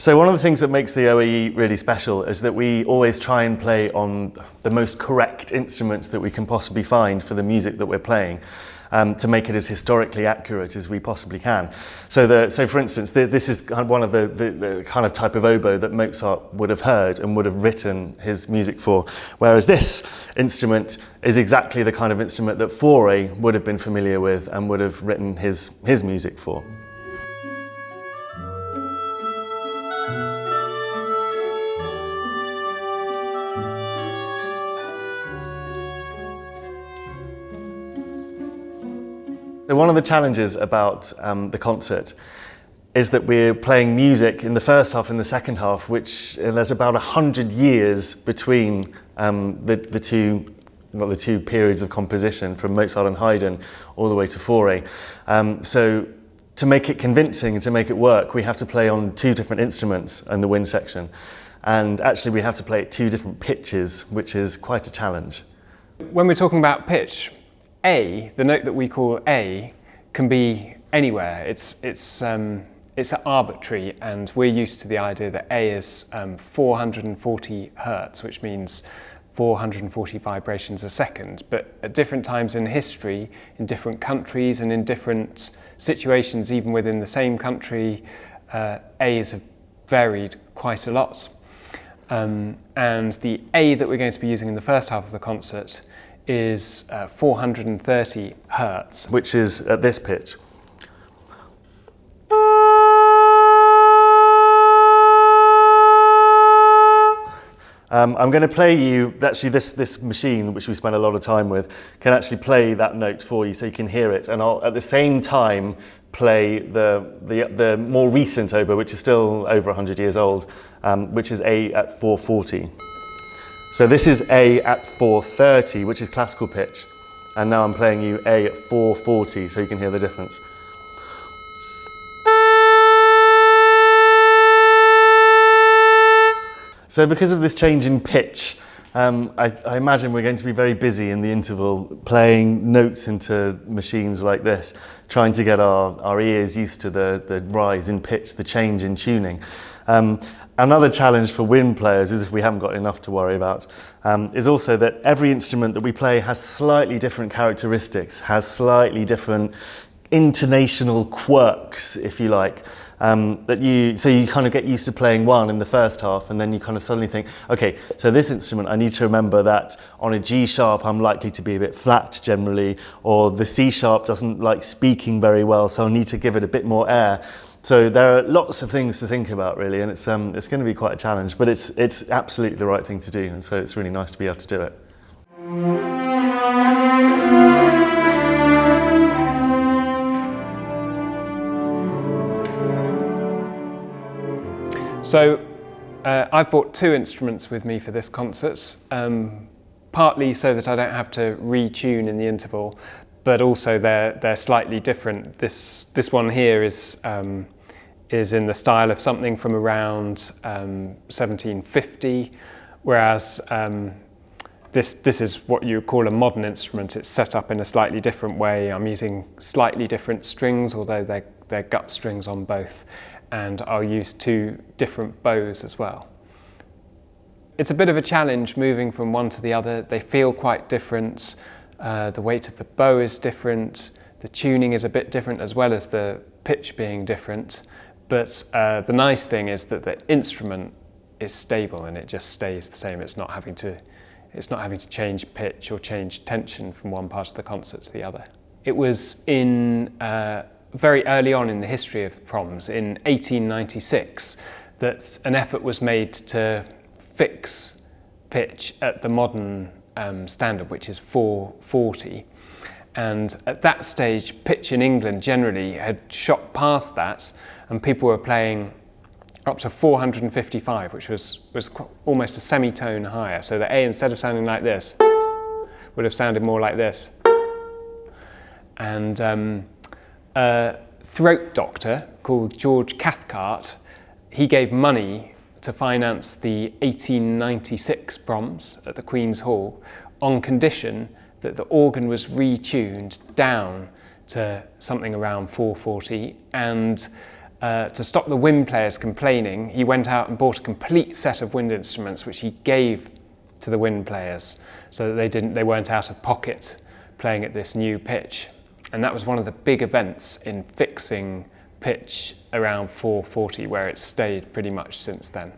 So one of the things that makes the OAE really special is that we always try and play on the most correct instruments that we can possibly find for the music that we're playing, to make it as historically accurate as we possibly can. So for instance, this is one of the kind of type of oboe that Mozart would have heard and would have written his music for, whereas this instrument is exactly the kind of instrument that Fauré would have been familiar with and would have written his music for. So one of the challenges about the concert is that we're playing music in the first half and the second half, which there's about 100 years between the two periods of composition, from Mozart and Haydn all the way to Fauré. So to make it convincing and to make it work, we have to play on two different instruments in the wind section. And actually we have to play at two different pitches, which is quite a challenge. When we're talking about pitch, A, the note that we call A, can be anywhere. It's arbitrary, and we're used to the idea that A is 440 hertz, which means 440 vibrations a second. But at different times in history, in different countries and in different situations, even within the same country, A's have varied quite a lot. And the A that we're going to be using in the first half of the concert is 430 hertz. Which is at this pitch. I'm going to play you, actually this machine, which we spent a lot of time with, can actually play that note for you so you can hear it, and I'll at the same time play the more recent oboe, which is still over 100 years old, which is A at 440. So this is A at 430, which is classical pitch, and now I'm playing you A at 440, so you can hear the difference. So because of this change in pitch, I imagine we're going to be very busy in the interval playing notes into machines like this, trying to get our ears used to the rise in pitch, the change in tuning. Another challenge for wind players, is if we haven't got enough to worry about, is also that every instrument that we play has slightly different characteristics, has slightly different intonational quirks, if you like. So you kind of get used to playing one in the first half, and then you kind of suddenly think, okay, so this instrument, I need to remember that on a G sharp I'm likely to be a bit flat generally, or the C sharp doesn't like speaking very well, so I need to give it a bit more air. So there are lots of things to think about really, and it's going to be quite a challenge, but it's absolutely the right thing to do, and so it's really nice to be able to do it. So I've brought two instruments with me for this concert, partly so that I don't have to retune in the interval, but also they're slightly different. This one here is in the style of something from around 1750, whereas this is what you call a modern instrument. It's set up in a slightly different way. I'm using slightly different strings, although they're gut strings on both, and I'll use two different bows as well. It's a bit of a challenge moving from one to the other. They feel quite different. The weight of the bow is different. The tuning is a bit different, as well as the pitch being different. But the nice thing is that the instrument is stable and it just stays the same. It's not having to change pitch or change tension from one part of the concert to the other. It was in very early on in the history of proms, in 1896, that an effort was made to fix pitch at the modern standard, which is 440. And at that stage, pitch in England generally had shot past that, and people were playing up to 455, which was almost a semitone higher. So the A, instead of sounding like this, would have sounded more like this. And a throat doctor called George Cathcart, he gave money to finance the 1896 proms at the Queen's Hall on condition that the organ was retuned down to something around 440, and to stop the wind players complaining, he went out and bought a complete set of wind instruments which he gave to the wind players so that they weren't out of pocket playing at this new pitch. And that was one of the big events in fixing pitch around 440, where it's stayed pretty much since then.